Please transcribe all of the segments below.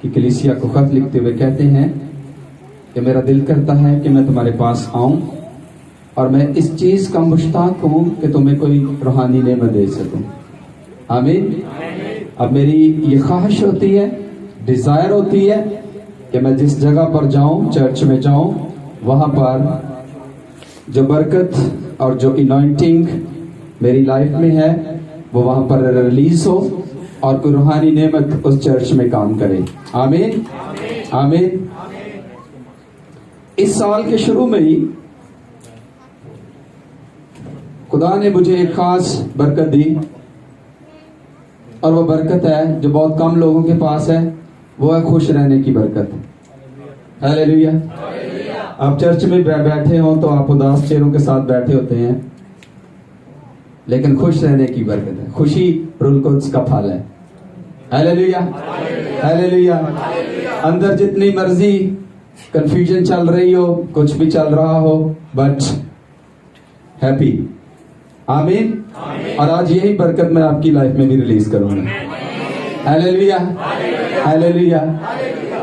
कि कलीसिया को खत लिखते हुए कहते हैं कि मेरा दिल करता है कि मैं तुम्हारे पास आऊं और मैं इस चीज का मुश्ताक हूं कि तुम्हें कोई रूहानी नेमत दे सकूं। आमीन। अब मेरी ये ख्वाहिश होती है, डिजायर होती है कि मैं जिस जगह पर जाऊं, चर्च में जाऊं, वहां पर जो बरकत और जो इनॉइंटिंग मेरी लाइफ में है वो वहां पर रिलीज हो और कोई रूहानी नेमत उस चर्च में काम करे। आमीन आमीन। इस साल के शुरू में ही खुदा ने मुझे एक खास बरकत दी और वो बरकत है जो बहुत कम लोगों के पास है, वो है खुश रहने की बरकत। हालेलुया। आप चर्च में बैठे हो तो आप उदास चेहरों के साथ बैठे होते हैं, लेकिन खुश रहने की बरकत है। खुशी रूह कुद्स का फल है। Hallelujah hallelujah. अंदर जितनी मर्जी कंफ्यूजन चल रही हो, कुछ भी चल रहा हो, बट हैप्पी। आमीन। और आज यही बरकत मैं आपकी लाइफ में भी रिलीज करूंगा। Hallelujah hallelujah.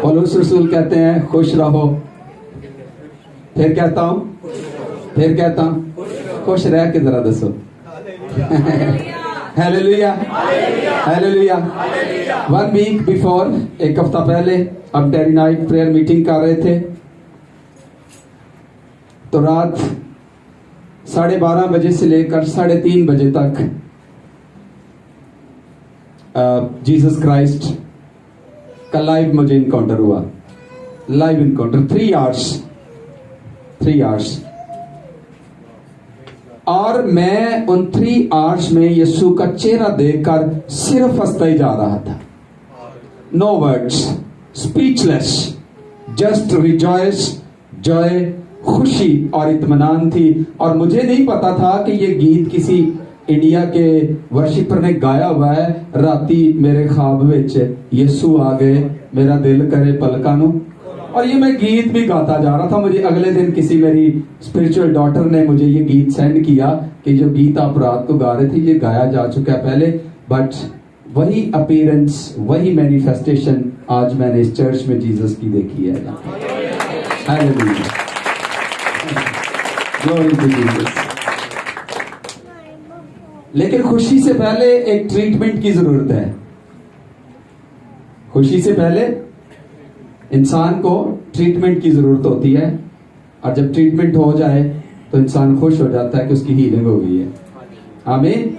पौलुस रसूल कहते हैं खुश रहो। फिर कहता हूं खुश रह के जरा दसो। Hallelujah hallelujah. 1 वीक बिफोर, एक हफ्ता पहले हम डेरी नाइट प्रेयर मीटिंग कर रहे थे, तो रात 12:30 बजे से लेकर 3:30 बजे तक जीसस क्राइस्ट का लाइव मुझे इनकाउंटर हुआ। Live encounter 3 hours. और मैं उन 3 आवर्स में यीशु का चेहरा देखकर सिर्फ हंसता ही जा रहा था। No words, speechless, just rejoice, joy, खुशी और इत्मीनान थी। और मुझे नहीं पता था कि ये गीत किसी इंडिया के वर्शिपर ने गाया हुआ है। राती मेरे ख्वाब विच यीशु आ गए, मेरा दिल करे पलकां नूं। और ये मैं गीत भी गाता जा रहा था। मुझे अगले दिन किसी मेरी स्पिरिचुअल डॉटर ने मुझे ये गीत सेंड किया कि जो गीत आप रात को गा रहे थे ये गाया जा चुका है पहले, बट वही अपीयरेंस, वही मैनिफेस्टेशन आज मैंने इस चर्च में जीसस की देखी है। Hallelujah, glory to Jesus. लेकिन खुशी से पहले एक ट्रीटमेंट की जरूरत है। खुशी से पहले इंसान को ट्रीटमेंट की जरूरत होती है, और जब ट्रीटमेंट हो जाए तो इंसान खुश हो जाता है कि उसकी हीलिंग हो गई है। आमीन।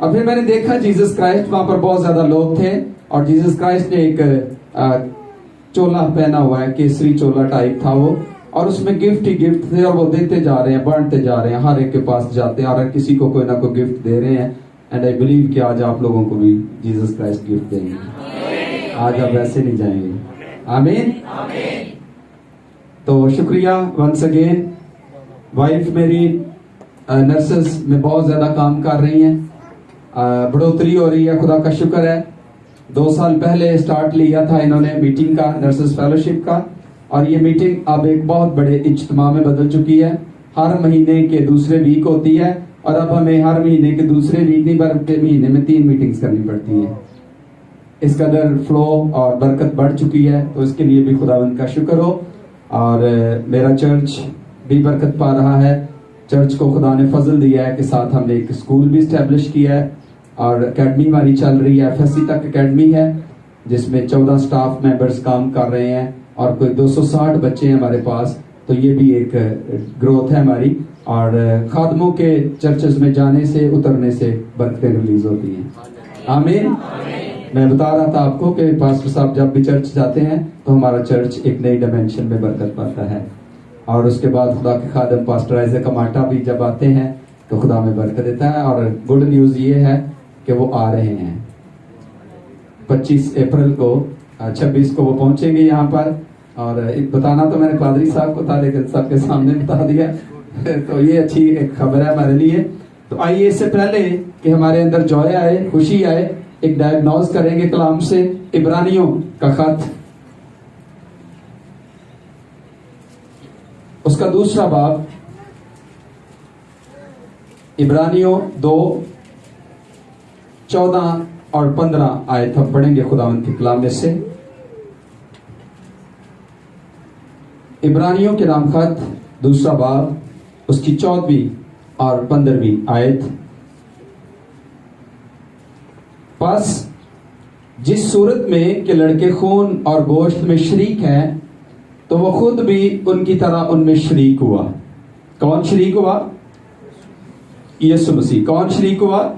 और फिर मैंने देखा जीसस क्राइस्ट, वहां पर बहुत ज्यादा लोग थे और जीसस क्राइस्ट ने एक चोला पहना हुआ है, केसरी चोला टाइप था वो, और उसमें गिफ्ट ही गिफ्ट थे और वो देते जा रहे हैं, बांटते जा रहे हैं, हर एक के पास जाते हैं और किसी को कोई ना कोई गिफ्ट दे रहे हैं। एंड आई बिलीव कि आज आप लोगों को भी जीसस क्राइस्ट गिफ्ट देंगे। आज आप वैसे नहीं जाएंगे। आमीन। तो शुक्रिया वंस अगेन। वाइफ मेरी नर्सेस में बहुत ज्यादा काम कर रही हैं, बढ़ोतरी हो रही है, खुदा का शुक्र है। 2 साल पहले स्टार्ट लिया था इन्होंने मीटिंग का, नर्सेस फेलोशिप का, और ये मीटिंग अब एक बहुत बड़े इज्तिमा में बदल चुकी है। हर महीने के दूसरे वीक होती है और अब हमें हर महीने के दूसरे वीक नहीं बल्कि महीने में 3 मीटिंग्स करनी पड़ती हैं। इस कदर फ्लो और बरकत बढ़ चुकी है, तो इसके लिए भी खुदावंद का शुक्र हो। और मेरा चर्च भी बरकत पा रहा है। चर्च को खुदा ने फजल दिया है कि साथ हमने एक स्कूल भी स्टैब्लिश किया है और एकेडमी हमारी चल रही है। FSC तक एकेडमी है जिसमें 14 स्टाफ मेंबर्स काम कर रहे हैं और कोई 260 बच्चे हैं हमारे पास। तो ये भी एक ग्रोथ है हमारी। और खादमों के चर्चेस में जाने से, उतरने से बरकतें रिलीज होती हैं। आमीन। मैं बता रहा था आपको कि पास्टर साहब जब भी चर्च जाते हैं तो हमारा चर्च एक नई डायमेंशन में बरकत पाता है। और उसके बाद खुदा के खादम पास्टर आइजक कमाटा भी जब आते हैं तो खुदा में बरकत देता है। और गुड न्यूज ये है कि वो आ रहे हैं 25 अप्रैल को, 26 को वो पहुंचेंगे यहाँ पर। और बताना तो मैंने पादरी साहब को था, लेकिन सबके सामने बता दिया। तो ये अच्छी एक खबर है हमारे लिए। तो आइए इससे पहले कि हमारे अंदर जॉय आए, खुशी आए, एक डायग्नोज करेंगे कलाम से। इब्रानियों का खत, उसका 2 बाब, इब्रानियों 2:14 और 15 आयत हम पढ़ेंगे खुदावंद के कलाम में से। इब्रानियों के नाम खत दूसरा बाब उसकी 14वीं और 15वीं आयत। बस जिस सूरत में कि लड़के खून और गोश्त में शरीक हैं, तो वो खुद भी उनकी तरह उनमें शरीक हुआ। कौन शरीक हुआ? यीशु मसीह। कौन शरीक हुआ?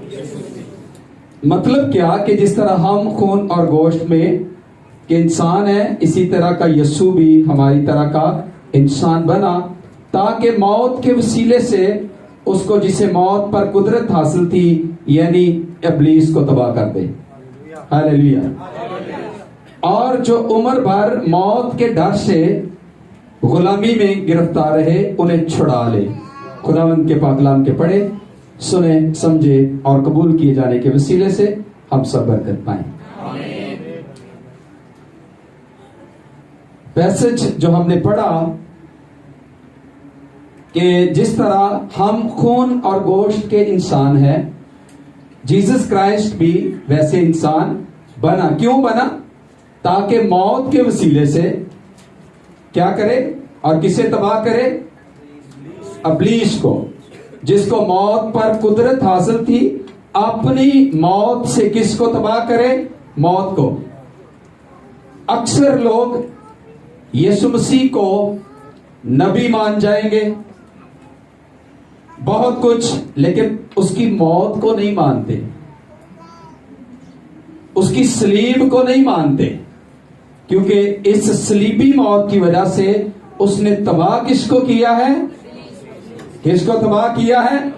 मतलब क्या कि जिस तरह हम खून और गोश्त में के इंसान हैं, इसी तरह का यीशु भी हमारी तरह का इंसान बना, ताकि मौत के वसीले से उसको जिसे मौत पर कुदरत हासिल थी, यानी इब्लीस को तबाह कर दे। हालेलुया। और जो उम्र भर मौत के डर से गुलामी में गिरफ्तार रहे, उन्हें छुड़ा ले। खुदावंद के पाकलाम के पढ़े, सुने, समझे और कबूल किए जाने के वसीले से हम सब बरकत पाएं। पैसेज जो हमने पढ़ा कि जिस तरह हम खून और गोश्त के इंसान हैं, जीसस क्राइस्ट भी वैसे इंसान बना। क्यों बना? ताकि मौत के वसीले से क्या करे और किसे तबाह करे? इब्लीस को, जिसको मौत पर कुदरत हासिल थी। अपनी मौत से किसको तबाह करे? मौत को। अक्सर लोग यीशु मसीह को नबी मान जाएंगे, बहुत कुछ, लेकिन उसकी मौत को नहीं मानते, उसकी सलीब को नहीं मानते, क्योंकि इस सलीबी मौत की वजह से उसने तबाह किसको किया है? किसको तबाह किया है?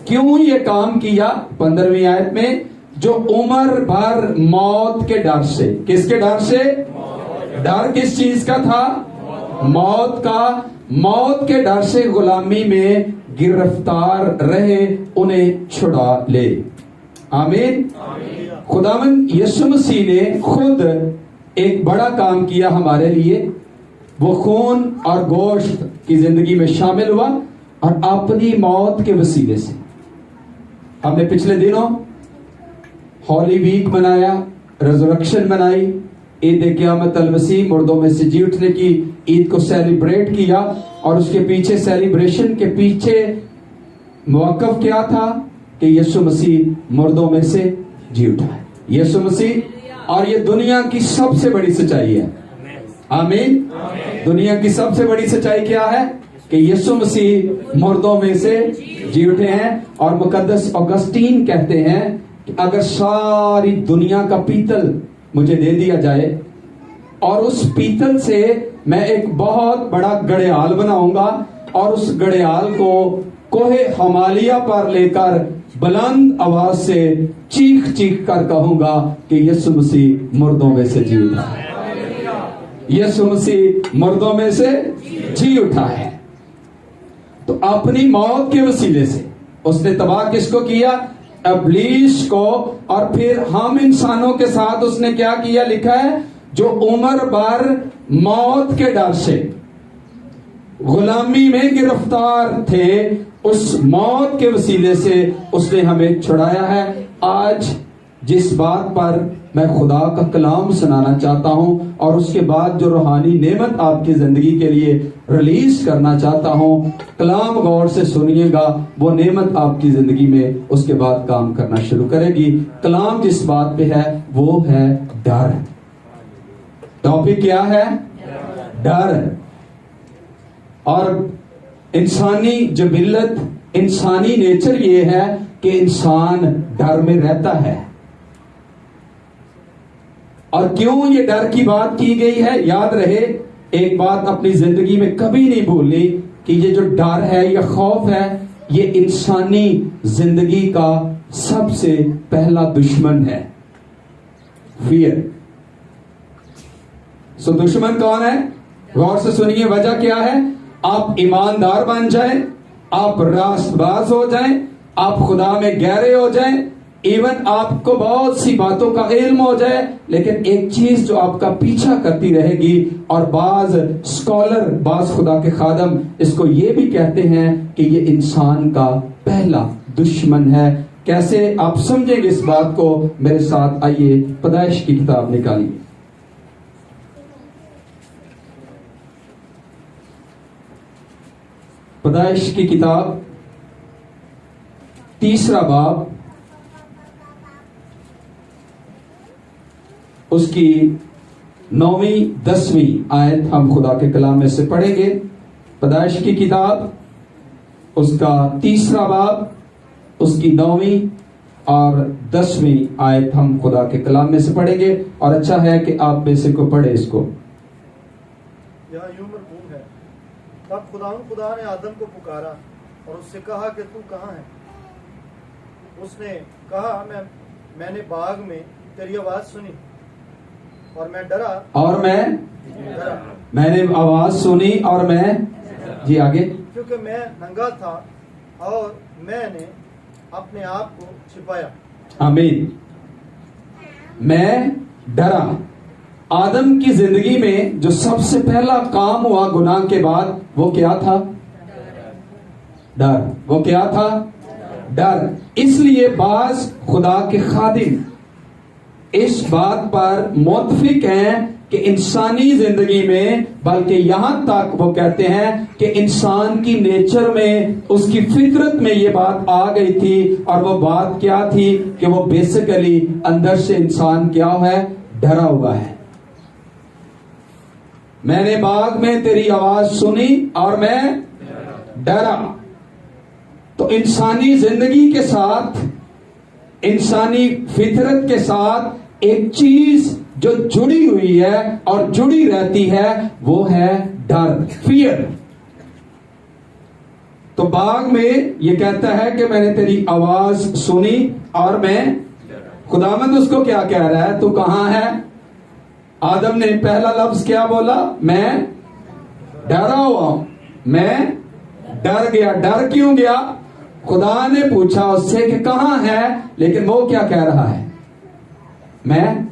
क्यों ये काम किया? 15वीं आयत में, जो उम्र भर मौत के डर से। किसके डर से? डर किस चीज का था? मौत का। मौत के डर से गुलामी में गिरफ्तार रहे, उन्हें छुड़ा ले। आमीन। खुदावंद यीशु मसीह ने खुद एक बड़ा काम किया हमारे लिए। वो खून और गोश्त की जिंदगी में शामिल हुआ और अपनी मौत के वसीले से। हमने पिछले दिनों हॉली वीक मनाया, रिजरेक्शन मनाई, ईद क़यामत अल मसीह, मुर्दों में से जी उठने की ईद को सेलिब्रेट किया। और उसके पीछे, सेलिब्रेशन के पीछे मौक़िफ़ क्या था? कि यीशु मसीह मुर्दों में से जी उठा है। यीशु मसीह, और ये दुनिया की सबसे बड़ी सच्चाई है। आमीन। दुनिया की सबसे बड़ी सच्चाई क्या है? कि यीशु मसीह मुर्दों में से जी उठे हैं। और मुकद्दस ऑगस्टीन कहते हैं कि अगर सारी दुनिया का पीतल मुझे दे दिया जाए और उस पीतल से मैं एक बहुत बड़ा घड़ियाल बनाऊंगा और उस घड़ियाल को कोहे हमालिया पर लेकर बुलंद आवाज से चीख चीख कर कहूंगा कि यीशु मसीह मुर्दों में से जी उठा है। यीशु मसीह मुर्दों में से जी उठा है। तो अपनी मौत के वसीले से उसने तबाह किसको किया? इब्लीस को। और फिर हम इंसानों के साथ उसने क्या किया? लिखा है, जो उम्र भर मौत के डर से गुलामी में गिरफ्तार थे, उस मौत के वसीले से उसने हमें छुड़ाया है। आज जिस बात पर मैं खुदा का कलाम सुनाना चाहता हूं और उसके बाद जो रूहानी नेमत आपकी जिंदगी के लिए रिलीज करना चाहता हूं, कलाम गौर से सुनिएगा। वो नेमत आपकी जिंदगी में उसके बाद काम करना शुरू करेगी। कलाम जिस बात पे है वो है डर। टॉपिक क्या है? डर। और इंसानी जबिलत, इंसानी नेचर ये है कि इंसान डर में रहता है। और क्यों ये डर की बात की गई है? याद रहे, एक बात अपनी जिंदगी में कभी नहीं भूलनी कि ये जो डर है या खौफ है, ये इंसानी जिंदगी का सबसे पहला दुश्मन है। फियर। सो दुश्मन कौन है? गौर से सुनिए, वजह क्या है? आप ईमानदार बन जाएं, आप रास्तबाज हो जाएं, आप खुदा में गहरे हो जाएं, इवन आपको बहुत सी बातों का इल्म हो जाए, लेकिन एक चीज जो आपका पीछा करती रहेगी, और बाज स्कॉलर, बाज खुदा के खादम इसको ये भी कहते हैं कि ये इंसान का पहला दुश्मन है। कैसे आप समझेंगे इस बात को? मेरे साथ आइए, पैदाइश की किताब निकालिए। पैदाइश की किताब 3 बाब उसकी 9वीं 10वीं आयत हम खुदा के कलाम में से पढ़ेंगे। पैदाइश की किताब उसका 3 बाब उसकी 9वीं और 10वीं आयत हम खुदा के कलाम में से पढ़ेंगे। और अच्छा है कि आप में से को पढ़े इसको। यहाँ यूं मरकूम है, तब खुदा ने आदम को पुकारा और उससे कहा कि तू कहाँ है। उसने कहा मैंने बाग में तेरी आवाज सुनी और मैं डरा। मैंने आवाज सुनी और मैं जी आगे, क्योंकि मैं नंगा था और मैंने अपने आप को छिपाया। आमीन। मैं डरा। आदम की जिंदगी में जो सबसे पहला काम हुआ गुनाह के बाद वो क्या था? डर। वो क्या था? डर। इसलिए बाज खुदा के खादिम इस बात पर मुत्तफिक हैं कि इंसानी जिंदगी में, बल्कि यहां तक वो कहते हैं कि इंसान की नेचर में, उसकी फितरत में ये बात आ गई थी। और वो बात क्या थी कि वो बेसिकली अंदर से इंसान क्या है? डरा हुआ है। मैंने बाग में तेरी आवाज सुनी और मैं डरा। तो इंसानी जिंदगी के साथ, इंसानी फितरत के साथ एक चीज जो जुड़ी हुई है और जुड़ी रहती है वो है डर, फियर। तो बाग में ये कहता है कि मैंने तेरी आवाज सुनी और मैं, खुदावंद उसको क्या कह रहा है? तू कहां है? आदम ने पहला लफ्ज क्या बोला? मैं डरा हुआ हूं, मैं डर गया। डर क्यों गया? खुदा ने पूछा उससे कि कहां है, लेकिन वो क्या कह रहा है? मैं।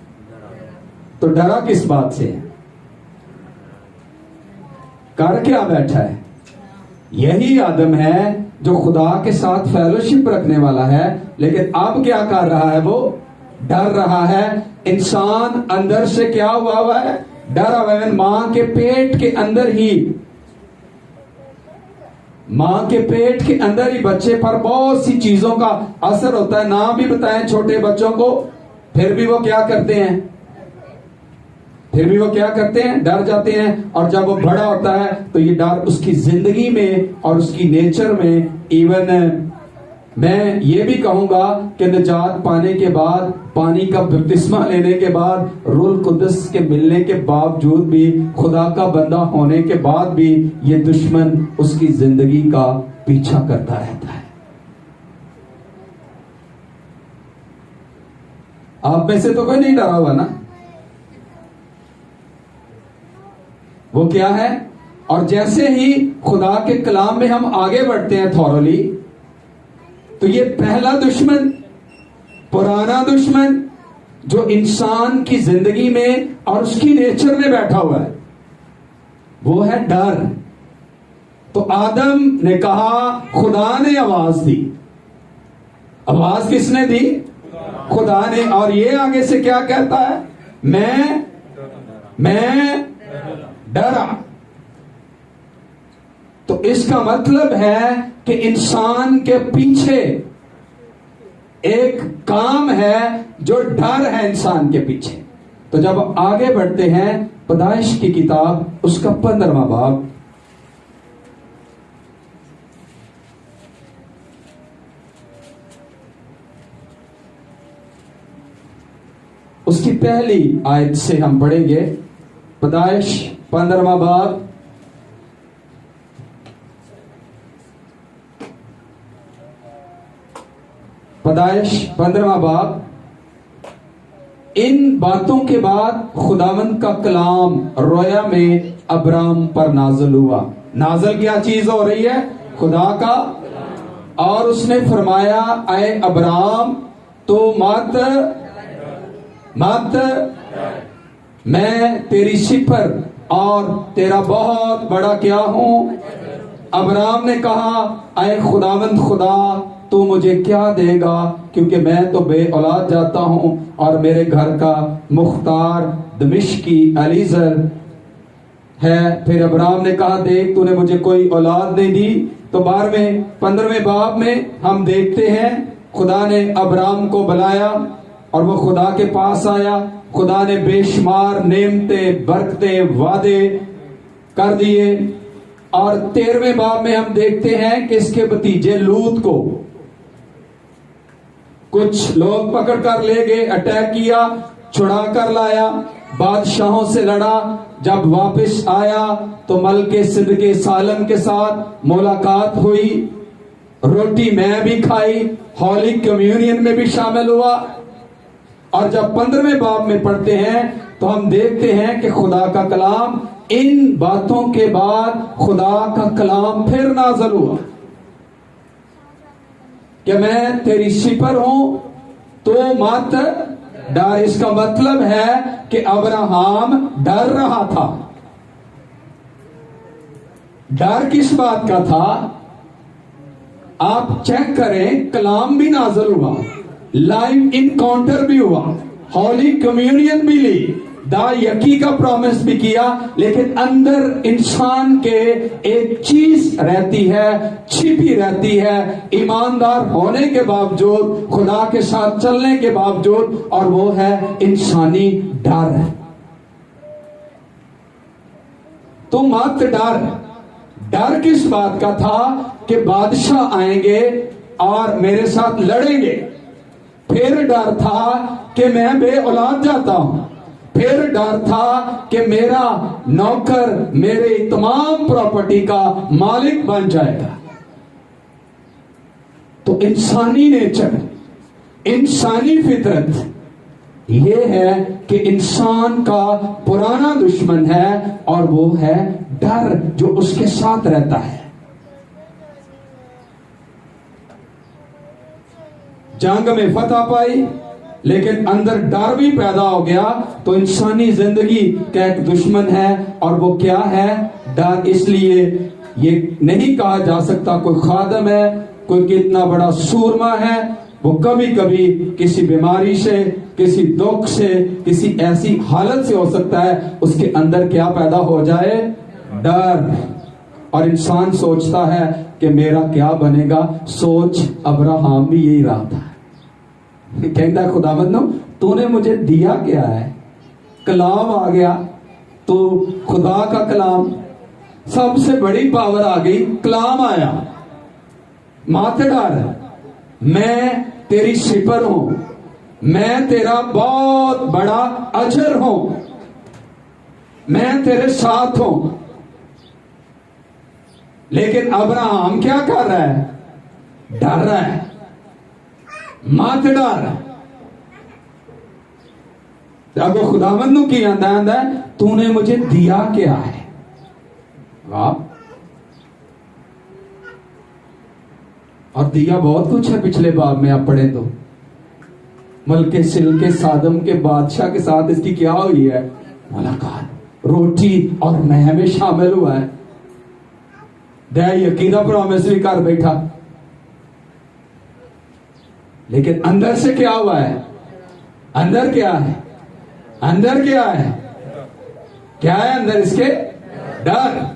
तो डरा किस बात से है? कर क्या बैठा है? यही आदम है जो खुदा के साथ फेलोशिप रखने वाला है, लेकिन अब क्या कर रहा है? वो डर रहा है। इंसान अंदर से क्या हुआ है? डरा हुआ है। मां के पेट के अंदर ही, मां के पेट के अंदर ही बच्चे पर बहुत सी चीजों का असर होता है। नाम भी बताएं छोटे बच्चों को, फिर भी वो क्या करते हैं? डर जाते हैं। और जब वो बड़ा होता है तो ये डर उसकी जिंदगी में और उसकी नेचर में, इवन मैं ये भी कहूंगा कि निजात पाने के बाद, पानी का बपतिस्मा लेने के बाद, रूह कुद्दस के मिलने के बावजूद भी, खुदा का बंदा होने के बाद भी, ये दुश्मन उसकी जिंदगी का पीछा करता रहता है। आप में से तो कोई नहीं डरा हुआ ना? वो क्या है? और जैसे ही खुदा के कलाम में हम आगे बढ़ते हैं थॉरली, तो ये पहला दुश्मन, पुराना दुश्मन जो इंसान की जिंदगी में और उसकी नेचर में बैठा हुआ है, वो है डर। तो आदम ने कहा, खुदा ने आवाज दी। आवाज किसने दी? खुदा ने। और ये आगे से क्या कहता है? मैं डरा। तो इसका मतलब है कि इंसान के पीछे एक काम है जो डर है इंसान के पीछे। तो जब आगे बढ़ते हैं, पैदाइश की किताब उसका 15वां बाब उसकी पहली आयत से हम पढ़ेंगे। पैदाइश 15वां बाब पैदाइश 15वां बाब। इन बातों के बाद खुदावंद का कलाम रोया में अब्राम पर नाज़िल हुआ। नाज़िल क्या चीज हो रही है? खुदा का। और उसने फरमाया, ऐ अब्राम तू मत मैं तेरी सिफर और तेरा बहुत बड़ा क्या हूं। अब्राम ने कहा, ऐ खुदावंद खुदा तू मुझे क्या देगा, क्योंकि मैं तो बे औलाद जाता हूं और मेरे घर का मुख्तार दमिश्की एलीजर है। फिर अब्राहम ने कहा, देख तूने मुझे कोई औलाद नहीं दी। तो 12वें 15वें बाब में हम देखते हैं खुदा ने अब्राहम को बुलाया और वो खुदा के पास आया। खुदा ने बेशुमार नेमते बरकते वादे कर दिए। और 13वें बाब में हम देखते हैं कि इसके भतीजे लूत को कुछ लोग पकड़ कर ले गए, अटैक किया, छुड़ा कर लाया, बादशाहों से लड़ा। जब वापस आया तो मलके सिदके सालम के साथ मुलाकात हुई, रोटी मैं भी खाई, हॉली कम्युनियन में भी शामिल हुआ। और जब 15वें बाब में पढ़ते हैं तो हम देखते हैं कि खुदा का कलाम, इन बातों के बाद खुदा का कलाम फिर नाज़िल हुआ कि मैं तेरी सिपर हूं तो मत डर। इसका मतलब है कि अब्राहम डर रहा था। डर किस बात का था? आप चेक करें, कलाम भी नाज़िल हुआ, लाइव इनकाउंटर भी हुआ, हॉली कम्युनियन भी ली, दायकी का प्रॉमिस भी किया। लेकिन अंदर इंसान के एक चीज रहती है, छिपी रहती है, ईमानदार होने के बावजूद, खुदा के साथ चलने के बावजूद, और वो है इंसानी डर। तो मत डर। डर किस बात का था? कि बादशाह आएंगे और मेरे साथ लड़ेंगे। फिर डर था कि मैं बे औलाद जाता हूं। फिर डर था कि मेरा नौकर मेरे तमाम प्रॉपर्टी का मालिक बन जाएगा। तो इंसानी नेचर, इंसानी फितरत ये है कि इंसान का पुराना दुश्मन है और वो है डर, जो उसके साथ रहता है। जंग में फतह पाई लेकिन अंदर डर भी पैदा हो गया। तो इंसानी जिंदगी का एक दुश्मन है और वो क्या है? डर। इसलिए ये नहीं कहा जा सकता कोई खादम है, कोई कितना बड़ा सूरमा है, वो कभी कभी किसी बीमारी से, किसी दुख से, किसी ऐसी हालत से हो सकता है उसके अंदर क्या पैदा हो जाए? डर। और इंसान सोचता है कि मेरा क्या बनेगा। सोच अब्राहम भी यही रहा था। कहता है खुदावंद तूने मुझे दिया क्या है? कलाम आ गया, तो खुदा का कलाम, सबसे बड़ी पावर आ गई, कलाम आया। मत डर, मैं तेरी सिपर हूं, मैं तेरा बहुत बड़ा अजर हूं, मैं तेरे साथ हूं। लेकिन अब्राहम क्या कर रहा है? डर रहा है। मत डर। अब खुदावंद की आंदा है, तूने मुझे दिया क्या है? वाह। और दिया बहुत कुछ है। पिछले बाब में आप पढ़े तो मलके सिलके सादम के बादशाह के साथ इसकी क्या हुई है? मुलाकात, रोटी और मैं में शामिल हुआ है। यकीदा प्रॉमिस भी कर बैठा। लेकिन अंदर से क्या हुआ है? अंदर क्या है? अंदर क्या है? क्या है अंदर इसके? डर।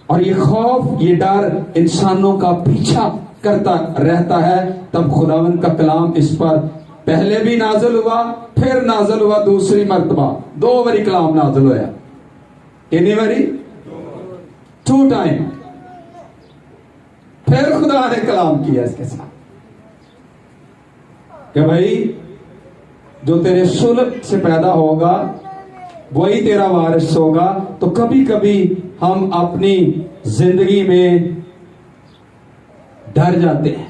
और ये खौफ, ये डर इंसानों का पीछा करता रहता है। तब खुदावंद का कलाम इस पर पहले भी नाज़िल हुआ, फिर नाज़िल हुआ दूसरी मर्तबा। 2 बारी कलाम नाज़िल होया। कितनी बारी? 2 टाइम। फिर खुदा ने कलाम किया इसके साथ कि भाई जो तेरे सुलभ से पैदा होगा वही तेरा वारिस होगा। तो कभी कभी हम अपनी जिंदगी में डर जाते हैं।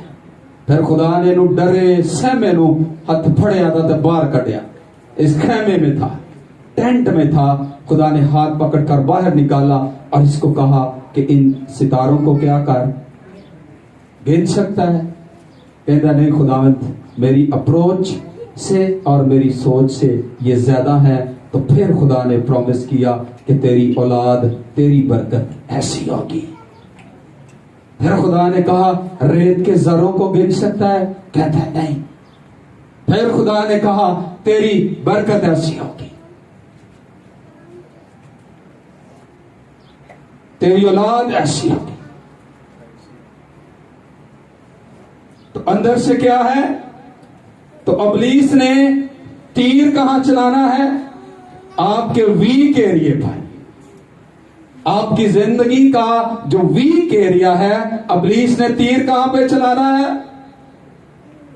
फिर खुदा ने नु डरे सहमे नु हथ फड़िया था तो बाहर कटिया। इस खेमे में था, टेंट में था। खुदा ने हाथ पकड़कर बाहर निकाला और इसको कहा कि इन सितारों को क्या कर, गिन सकता है? कहता नहीं खुदावंद, मेरी अप्रोच से और मेरी सोच से ये ज्यादा है। तो फिर खुदा ने प्रॉमिस किया कि तेरी औलाद, तेरी बरकत ऐसी होगी। फिर खुदा ने कहा रेत के जरों को गिन सकता है? कहता है नहीं। फिर खुदा ने कहा तेरी बरकत ऐसी होगी, तेरी औलाद ऐसी होगी। तो अंदर से क्या है? तो इब्लीस ने तीर कहां चलाना है? आपके वीक एरिया पर। आपकी जिंदगी का जो वीक एरिया है, इब्लीस ने तीर कहां पे चलाना है?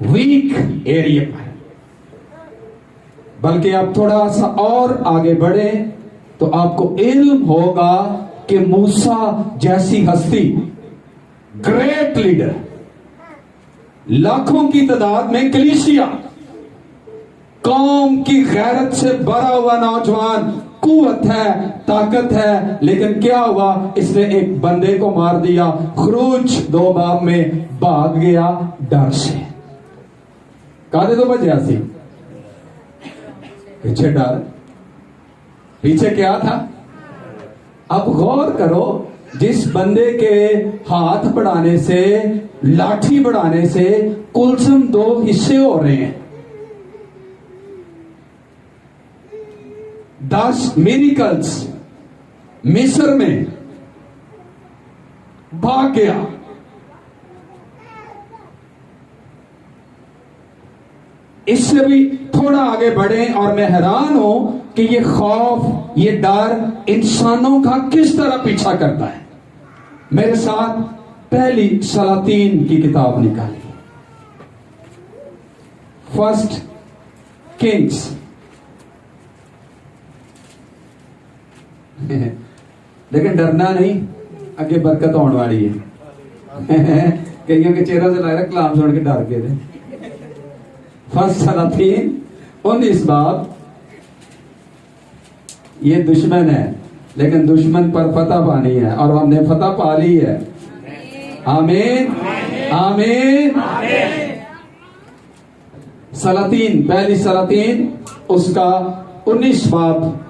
वीक एरिया पर। बल्कि आप थोड़ा सा और आगे बढ़े तो आपको इल्म होगा कि मूसा जैसी हस्ती, ग्रेट लीडर, लाखों की तादाद में कलीसिया, कौम की गैरत से भरा हुआ नौजवान, कुव्वत है, ताकत है, लेकिन क्या हुआ? इसने एक बंदे को मार दिया। खरूज 2 बाब में भाग गया डर से। कादे तो बजे सी पीछे डर, पीछे क्या था? अब गौर करो, जिस बंदे के हाथ बढ़ाने से, लाठी बढ़ाने से कुलसम 2 हिस्से हो रहे हैं। 10 मिरेकल्स मिस्र में, भाग गया। इससे भी थोड़ा आगे बढ़े और मैं हैरान हूं कि ये खौफ, ये डर इंसानों का किस तरह पीछा करता है। मेरे साथ पहली सलातीन की किताब निकाली, फर्स्ट किंग्स। लेकिन डरना नहीं, अगे बरकत होने वाली है। कईयों के चेहरों से लग रहा है कलाम सुन के डर गए थे। फर्स्ट सलातीन 19 बाब। ये दुश्मन है, लेकिन दुश्मन पर फतह पानी है और हमने फतह पा ली है। आमीन, आमीन। सलातीन, पहली सलातीन उसका 19 बाब।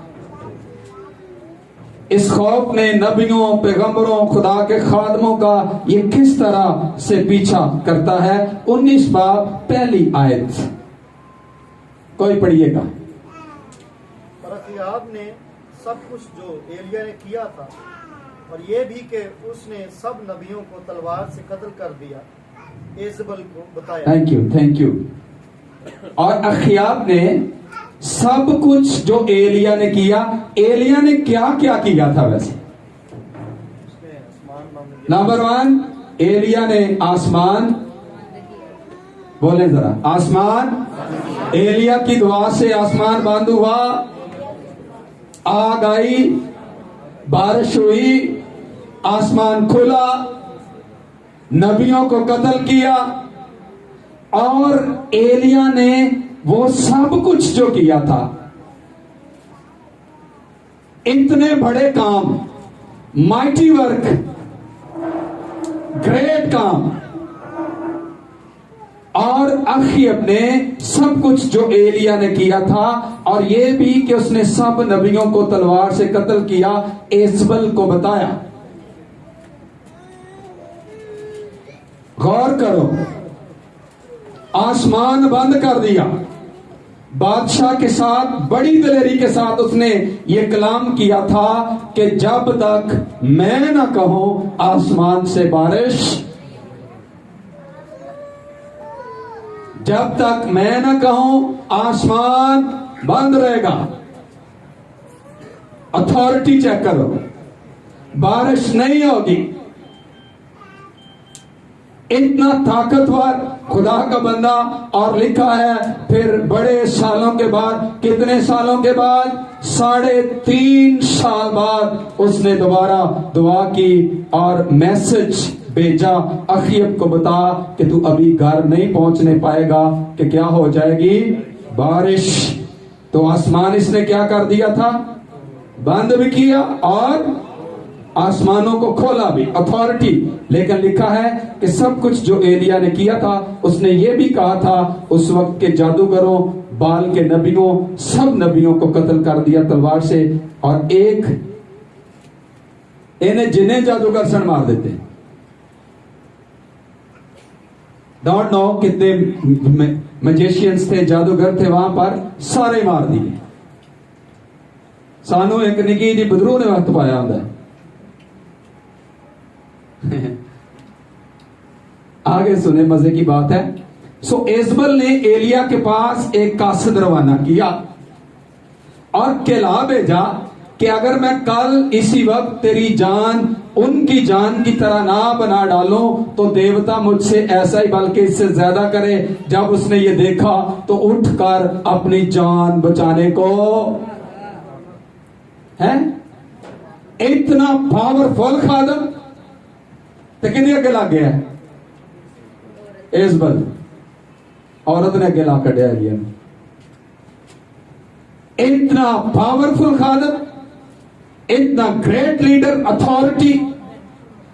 इस खौफ ने नबियों, पैगंबरों, खुदा के खादमों का ये किस तरह से पीछा करता है। 19 बाब पहली आयत, कोई पढ़िएगा। पर अखयाब ने सब कुछ जो एलिया ने किया था, और ये भी कि उसने सब नबियों को तलवार से कत्ल कर दिया, इजबल को बताया। Thank you, thank you. और अखयाब ने सब कुछ जो एलिया ने किया, एलिया ने क्या क्या किया था? वैसे उसने आसमान बंद किया। नंबर 1, एलिया ने आसमान, बोले जरा, आसमान। एलिया की दुआ से आसमान बंद हुआ, आग आई, बारिश हुई, आसमान खुला, नबियों को कत्ल किया। और एलिया ने वो सब कुछ जो किया था, इतने बड़े काम, माइटी वर्क, ग्रेट काम, और अखयब ने सब कुछ जो एलिया ने किया था, और ये भी कि उसने सब नबियों को तलवार से कत्ल किया, इजबल को बताया। गौर करो, आसमान बंद कर दिया, बादशाह के साथ बड़ी दिलेरी के साथ उसने ये कलाम किया था कि जब तक मैं ना कहूं आसमान से बारिश, जब तक मैं ना कहूं आसमान बंद रहेगा। अथॉरिटी चेक करो, बारिश नहीं होगी। इतना ताकतवर खुदा का बंदा, और लिखा है फिर बड़े सालों के बाद, कितने सालों के बाद? 3.5 साल बाद उसने दोबारा दुआ की और मैसेज भेजा अखयब को, बता कि तू अभी घर नहीं पहुंचने पाएगा कि क्या हो जाएगी? बारिश। तो आसमान इसने क्या कर दिया था? बंद भी किया और आसमानों को खोला भी, अथॉरिटी। लेकिन लिखा है कि सब कुछ जो एलिया ने किया था, उसने ये भी कहा था उस वक्त के जादूगरों, बाल के नबियों, सब नबियों को कत्ल कर दिया तलवार से। और एक इन्हें जिन्हें जादूगर सन मार देते, डोंट नो कितने मैजिशियंस थे, जादूगर थे, वहां पर सारे मार दिए। सानू एक निकी जी बदरू ने वक्त पाया होता है। आगे सुने, मजे की बात है। सो एजबल ने एलिया के पास एक कासिद रवाना किया और कहला भेजा कि अगर मैं कल इसी वक्त तेरी जान उनकी जान की तरह ना बना डालूं तो देवता मुझसे ऐसा ही बल्कि इससे ज्यादा करे। जब उसने ये देखा तो उठकर अपनी जान बचाने को है। इतना पावरफुल खादम तो कितने अगे लग गया एजबल, औरत ने अगे ला कटिया गया। इतना पावरफुल खादम, इतना ग्रेट लीडर, अथॉरिटी,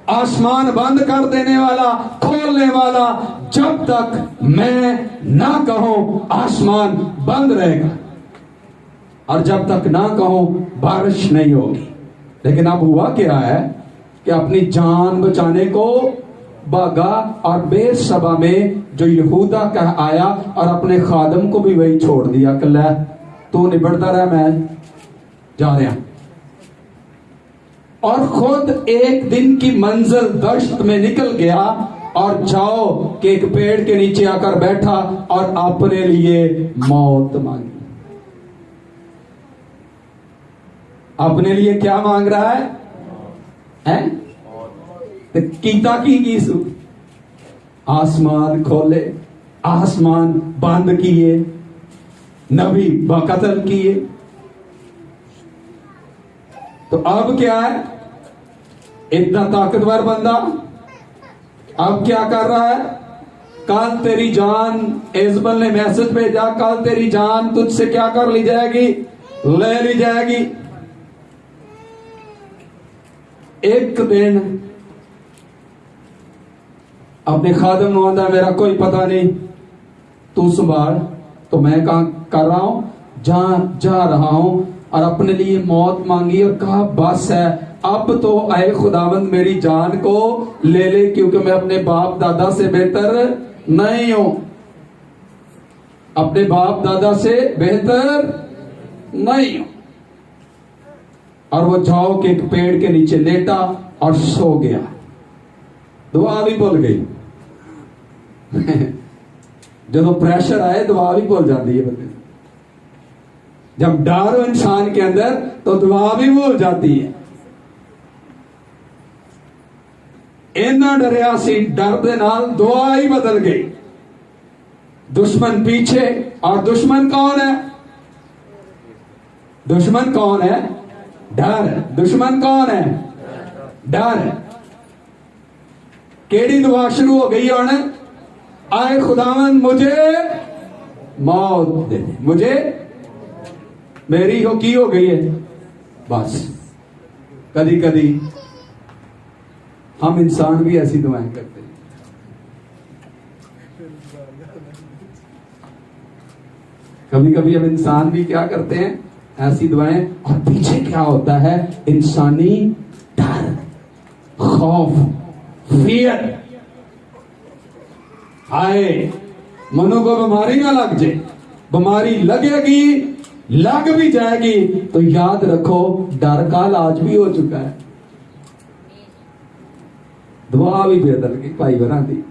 आसमान बंद कर देने वाला, खोलने वाला। जब तक मैं ना कहूं आसमान बंद रहेगा और जब तक ना कहूं बारिश नहीं होगी। लेकिन अब हुआ क्या है कि अपनी जान बचाने को भागा और बेसबा में जो यहूदा कह आया और अपने खादम को भी वही छोड़ दिया कि ले तू निबड़ता रहा, मैं जा रहा। और खुद एक दिन की मंजिल दश्त में निकल गया और जाओ कि एक पेड़ के नीचे आकर बैठा और अपने लिए मौत मांगी। अपने लिए क्या मांग रहा है? तो कीता की सु आसमान खोले, आसमान बंद किए, नबी बकतल किए। तो अब क्या है? इतना ताकतवर बंदा अब क्या कर रहा है? कल तेरी जान, एजबल ने मैसेज भेजा, कल तेरी जान तुझसे क्या कर ली जाएगी? ले ली जाएगी। एक दिन अपने खादम को आता, मेरा कोई पता नहीं, तू संभाल। तो मैं कहा कर रहा हूं, जा रहा हूं, और अपने लिए मौत मांगी और कहा बस है, अब तो आए खुदावंद मेरी जान को ले ले, क्योंकि मैं अपने बाप दादा से बेहतर नहीं हूं, अपने बाप दादा से बेहतर नहीं हूं। और वो जाओ के एक पेड़ के नीचे लेटा और सो गया। दुआ भी भूल गई। जब प्रेशर आए दुआ भी भूल जाती है बंदे। जब डर हो इंसान के अंदर तो दुआ भी भूल जाती है। इन्ना डरिया सी, डर दे नाल दुआ ही बदल गई। दुश्मन पीछे, और दुश्मन कौन है? दुश्मन कौन है? डर। दुश्मन कौन है? डर। केड़ी दुआ शुरू हो गई होने? आए खुदावन मुझे मौत दे दे, मुझे मेरी हो की हो गई है। बस कदी कदी हम इंसान भी ऐसी दुआएं करते हैं। कभी कभी हम इंसान भी क्या करते हैं? ऐसी दुआएं। और पीछे क्या होता है? इंसानी डर, खौफ, फियर। आए मनो को बीमारी ना लग जाए, बीमारी लगेगी, लग भी जाएगी तो याद रखो डर का इलाज भी हो चुका है। दुआ भी बदल गई भाई बना दी।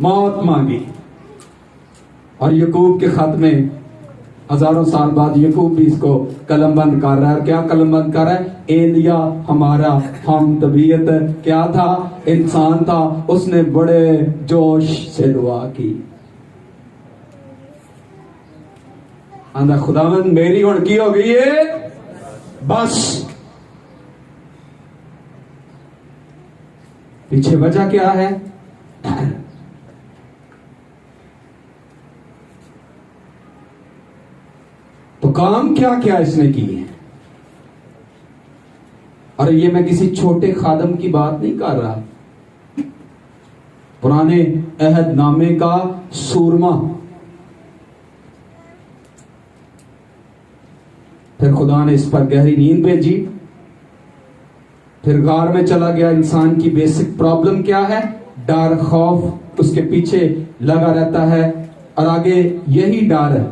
मौत मांगी। और यकूब के खत में हजारों साल बाद यकूब भी इसको कलमबंद कर रहा है। क्या कलमबंद कर रहा है? एलिया हमारा हम तबीयत क्या था? इंसान था। उसने बड़े जोश से दुआ की। आंदा खुदावंद मेरी उड़की हो गई है, बस। पीछे वजह क्या है? तो काम क्या क्या इसने किए हैं? और ये मैं किसी छोटे खादम की बात नहीं कर रहा, पुराने अहद नामे का सूरमा। फिर खुदा ने इस पर गहरी नींद भेजी फिर गार में चला गया। इंसान की बेसिक प्रॉब्लम क्या है? डर, खौफ उसके पीछे लगा रहता है। और आगे यही डर है,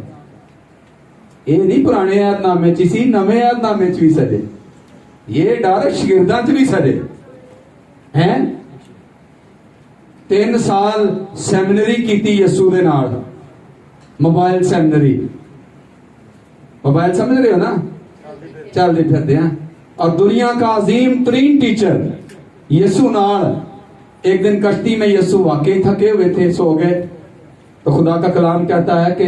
ये नहीं पुराने यादनामे च सी, नवे यादनामे च भी सजे ये डर शगिर्दां च भी सजे हैं। 3 साल सैमिनरी की यसू दे नाल, मोबाइल सैमिनरी, मोबाइल समझ रहे हो ना, चलते फिरते हैं। और दुनिया का अजीम तरीन टीचर यसू नाल। एक दिन कश्ती में यसू वाकई थके हुए थे, सो गए, तो खुदा का कलाम कहता है कि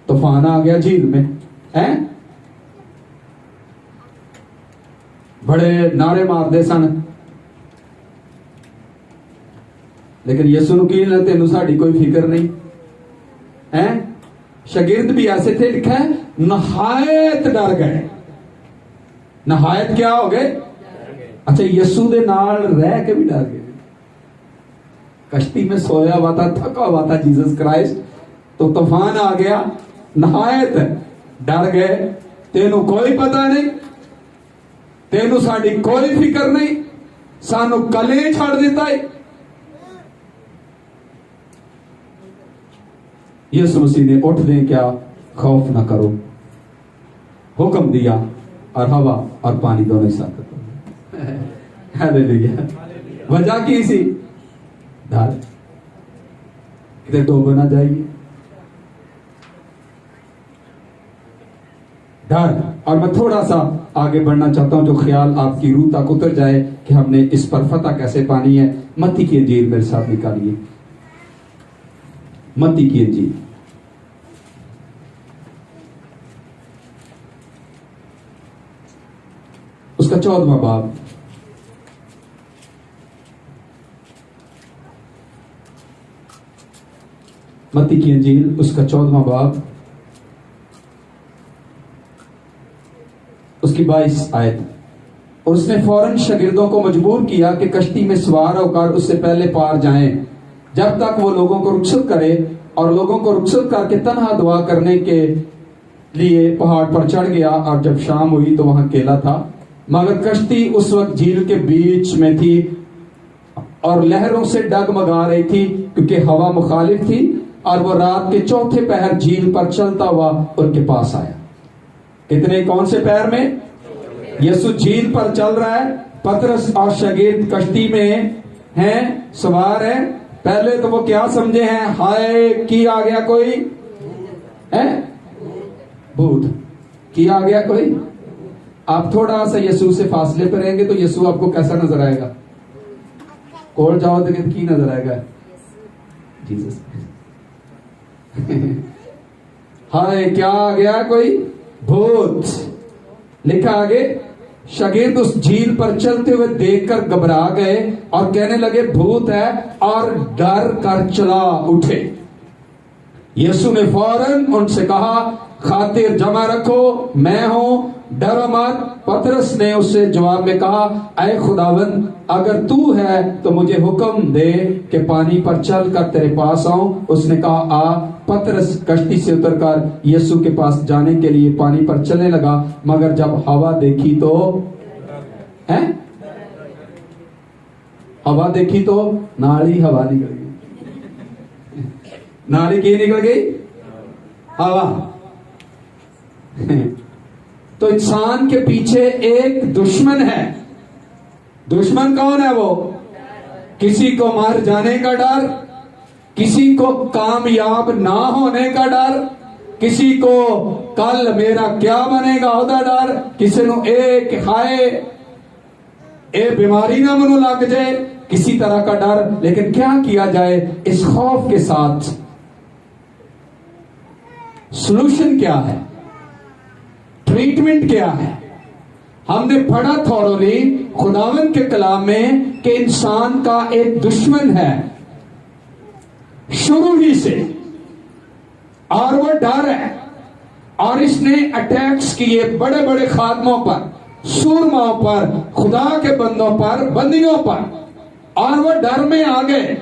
तूफान आ गया झील में, हैं? बड़े नारे मारते सन, लेकिन यसू नु की ना तेनू साड़ी कोई फिक्र नहीं है। शागिर्द भी ऐसे थे, लिखा है नहायत डर गए। नहायत क्या हो गए? अच्छा, यसू दे नाल रह के भी डर गए। कश्ती में सोया हुआ था, थका हुआ था जीसस क्राइस्ट, तो तूफान आ गया, नहायत डर गए। तेनू कोई पता नहीं, तेनू साड़ी कोई फिक्र नहीं, सानू कले छड़ दिता है। यीशु मसीह ने उठ दे, क्या खौफ ना करो, हुक्म दिया और हवा और पानी दोनों ही साथ। हालेलुया। वजह की सी डर, कितने डूब ना जाइए, डर। और मैं थोड़ा सा आगे बढ़ना चाहता हूं, जो ख्याल आपकी रूह तक उतर जाए कि हमने इस पर फतह कैसे पानी है। मत्ती की इंजील मेरे साथ निकालिए, मत्ती की इंजील, उसका 14वां बाब। मत्ती की इंजील उसका 14वां बाब, उसकी 22 आयत। और उसने फौरन शागिर्दों को मजबूर किया कि कश्ती में सवार होकर उससे पहले पार जाएं, जब तक वो लोगों को रुखसत करे। और लोगों को रुखसत करके तन्हा दुआ करने के लिए पहाड़ पर चढ़ गया। और जब शाम हुई तो वहां अकेला था, मगर कश्ती उस वक्त झील के बीच में थी और लहरों से डगमगा रही थी, क्योंकि हवा मुखालिफ थी। और वो रात के 4थे पहर झील पर चलता हुआ उनके पास आया। कितने, कौन से पैर में? यीशु झील पर चल रहा है, पतरस और शागिर्द कश्ती में हैं, सवार हैं। पहले तो वो क्या समझे हैं? हाय की आ गया कोई है, भूत की आ गया कोई। आप थोड़ा सा यीशु से फासले पर रहेंगे तो यीशु आपको कैसा नजर आएगा? और जाओ तो की नजर आएगा? जीसस। हाय क्या आ गया कोई? भूत। लिखा आगे, शागिर्द उस झील पर चलते हुए देखकर घबरा गए और कहने लगे भूत है, और डर कर चला उठे। यीशु ने फौरन उनसे कहा, खातिर जमा रखो, मैं हूं, डरो मत। पतरस ने उससे जवाब में कहा, ऐ खुदावंद, अगर तू है तो मुझे हुक्म दे कि पानी पर चल कर तेरे पास आऊं। उसने कहा, आ। पतरस कश्ती से उतरकर यीशु के पास जाने के लिए पानी पर चलने लगा, मगर जब हवा देखी तो है, हवा देखी तो नाली हवा निकल गई। नाली की निकल गई? हवा। तो इंसान के पीछे एक दुश्मन है। दुश्मन कौन है? वो किसी को मर जाने का डर, किसी को कामयाब ना होने का डर, किसी को कल मेरा क्या बनेगा ओदा डर, किसी को एक हाय ए बीमारी ना मनो लग जाए, किसी तरह का डर। लेकिन क्या किया जाए इस खौफ के साथ? सॉल्यूशन क्या है? ट्रीटमेंट क्या है? हमने पढ़ा थोड़ोली खुदावंद के कलाम में कि इंसान का एक दुश्मन है शुरू ही से, और वो डर है। और इसने अटैक्स किए बड़े बड़े खादमों पर, सूरमाओं पर, खुदा के बंदों पर, बंदियों पर, और वो डर में आ गए।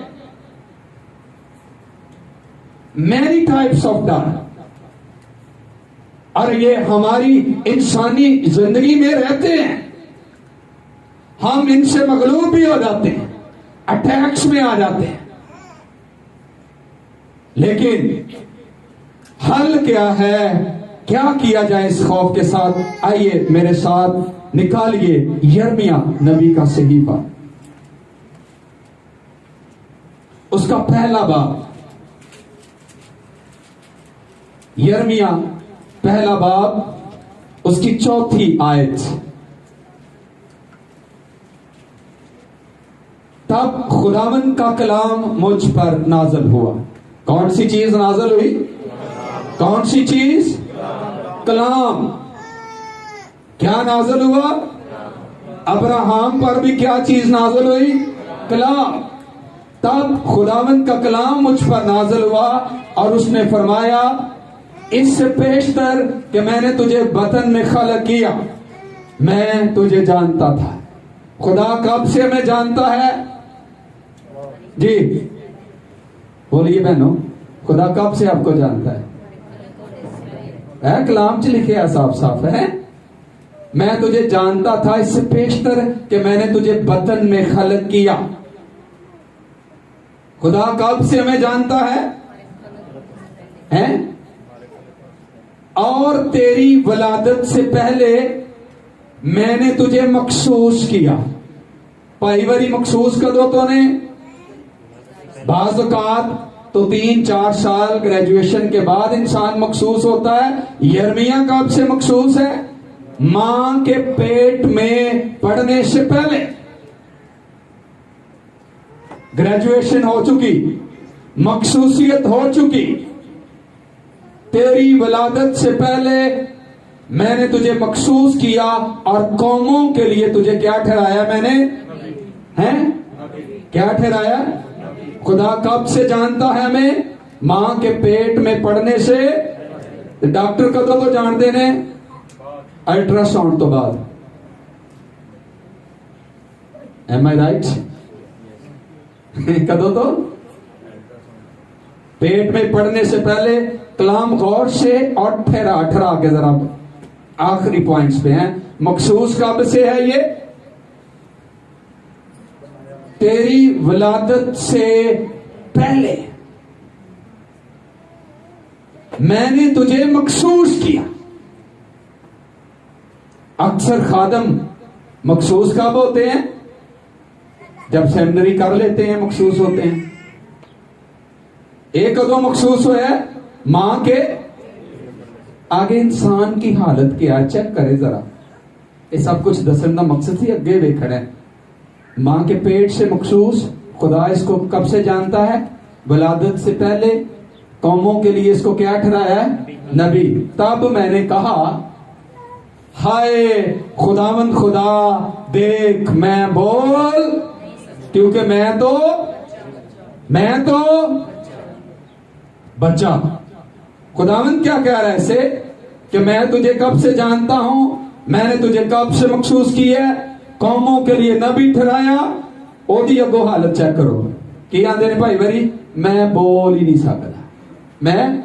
मैनी टाइप्स ऑफ डर। और ये हमारी इंसानी जिंदगी में रहते हैं। हम इनसे मगलूब भी हो जाते हैं, अटैक्स में आ जाते हैं। लेकिन हल क्या है, क्या किया जाए इस खौफ के साथ? आइए मेरे साथ निकालिए यिर्मयाह नबी का सहीफा, उसका पहला बाब। यिर्मयाह पहला बाब, उसकी चौथी आयत। तब खुदावंद का कलाम मुझ पर नाज़िल हुआ। कौन सी चीज नाज़िल हुई? कौन सी चीज? कलाम। क्या नाज़िल हुआ? अब्राहम पर भी क्या चीज नाज़िल हुई? कलाम। तब खुदावंद का कलाम मुझ पर नाज़िल हुआ और उसने फरमाया, इससे पेशतर कि मैंने तुझे बतन में खलक किया, मैं तुझे जानता था। खुदा कब से हमें जानता है जी? बोलिए बहनों, खुदा कब से आपको जानता है? कलाम च लिखे है, साफ साफ है, मैं तुझे जानता था इससे पेशतर कि मैंने तुझे बतन में खलक किया। खुदा कब से हमें जानता है? हैं? और तेरी वलादत से पहले मैंने तुझे मखसूस किया। भाई बारी मखसूस कदों तो ने? बाज़ औक़ात तो 3-4 साल ग्रेजुएशन के बाद इंसान मखसूस होता है। यिर्मयाह कब से मखसूस है? मां के पेट में पढ़ने से पहले। ग्रेजुएशन हो चुकी, मखसूसियत हो चुकी। तेरी वलादत से पहले मैंने तुझे मखसूस किया और कौमों के लिए तुझे क्या ठहराया मैंने? हैं? क्या ठहराया? खुदा कब से जानता है हमें? मां के पेट में पड़ने से। डॉक्टर कदों तो जानते ने? अल्ट्रासाउंड तो बाद। एम आई राइट? कदों तो? पेट में पड़ने से पहले। कलाम गौर से और ठहरा के जरा आखिरी पॉइंट्स पे हैं। मखसूस कब से है ये? तेरी वलादत से पहले मैंने तुझे मखसूस किया। अक्सर खादम मखसूस कब होते हैं? जब सेमिनरी कर लेते हैं मखसूस होते हैं। एक कदों मखसूस हुआ है? मां के आगे। इंसान की हालत क्या है चेक करे जरा। ये सब कुछ दसन का मकसद ही अगे देखना है। मां के पेट से मखसूस। खुदा इसको कब से जानता है? वलादत से पहले। कौमों के लिए इसको क्या ठहराया है? नबी। तब मैंने कहा, हाय खुदावंद खुदा, देख मैं बोल, क्योंकि मैं तो बच्चा। खुदावंद क्या कह रहा है इसे? कि मैं तुझे कब से जानता हूं, मैंने तुझे कब से मखसूस किया, कौमों के लिए नबी ठहराया। ओदी अगो हालत चेक करो कि आंदे ने भाई वरी मैं बोल ही नहीं सकता। मैं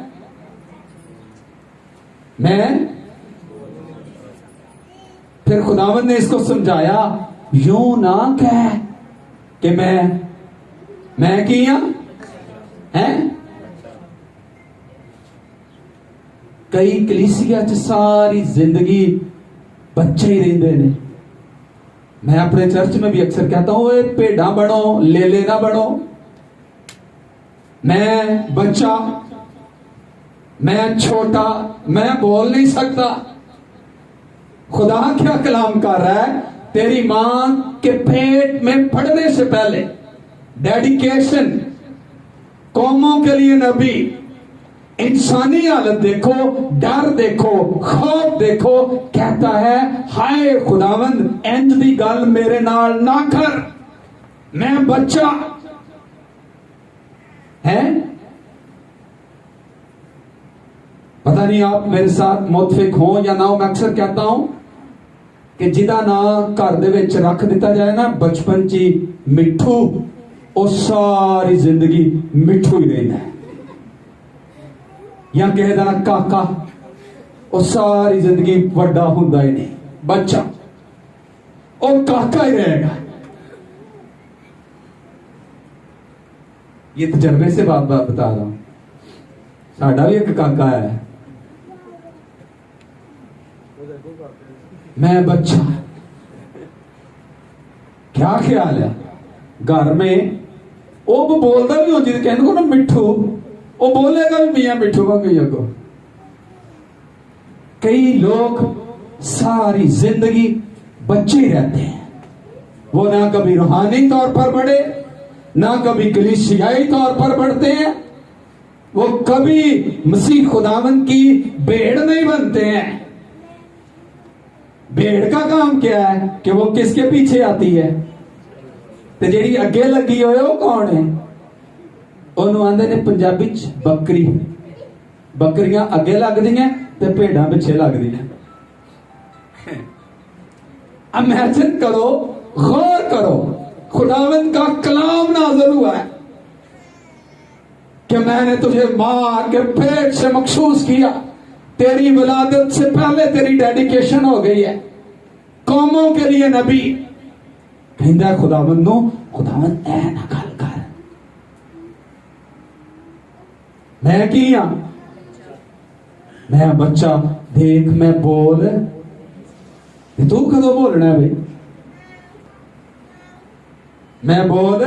फिर खुदावंद ने इसको समझाया, यूं ना कह कि मैं किया है। कई कलीसिया च सारी जिंदगी बच्चे ही रहते ने। मैं अपने चर्च में भी अक्सर कहता हूं, ओए भेड़ा बनो, ले ना बनो। मैं बच्चा, मैं छोटा, मैं बोल नहीं सकता। खुदा क्या कलाम कर रहा है? तेरी मां के पेट में पड़ने से पहले डेडिकेशन, कौमों के लिए नबी। इंसानी हालत देखो, डर देखो, खौफ देखो। कहता है, हाय खुदावंद इंज दी गल मेरे नाल ना कर, मैं बच्चा है। पता नहीं आप मेरे साथ मुतफिक हो या ना हो। मैं अक्सर कहता हूं कि जिदा ना घर दे विच रख दिता जाए ना बचपन ची मिठू, वो सारी जिंदगी मिठू ही रहना है। या कहे दा काका, वो सारी जिंदगी वड्डा हुंदा ही नहीं, बच्चा। वो काका ही रहेगा। ये तजर्बे से बात बता रहा हूं। साडा भी एक काका है, मैं बच्चा। क्या ख्याल है घर में वो बोलता भी हो जी कहने को ना मिठू, वो बोलेगा भी मियां मिठू मंगैया को। कई लोग सारी जिंदगी बच्चे ही रहते हैं, वो ना कभी रूहानी तौर पर बढ़े, ना कभी कलीसियाई तौर पर बढ़ते हैं, वो कभी मसीह खुदावंद की भेड़ नहीं बनते हैं। भेड़ का काम क्या है कि वो किसके पीछे आती है, ते जेड़ी अगे लगी हुई वो कौन है? ओनू आंदे ने पंजाबी च बकरी। बकरियां अगे लगदियां ते भेड़ां पिछे लगदियां। इमेजिन करो, गौर करो, खुदावंद का कलाम नाज़िल हुआ है कि मैंने तुझे मां के पेट से मखसूस किया, तेरी विलादत से पहले तेरी डेडिकेशन हो गई है, कौमों के लिए नबी। कहता खुदावंद नो, खुदावंद ऐ ना गल कर, मैं की हां, मैं बच्चा, देख मैं बोल, तू कदों बोलना है भाई? मैं बोल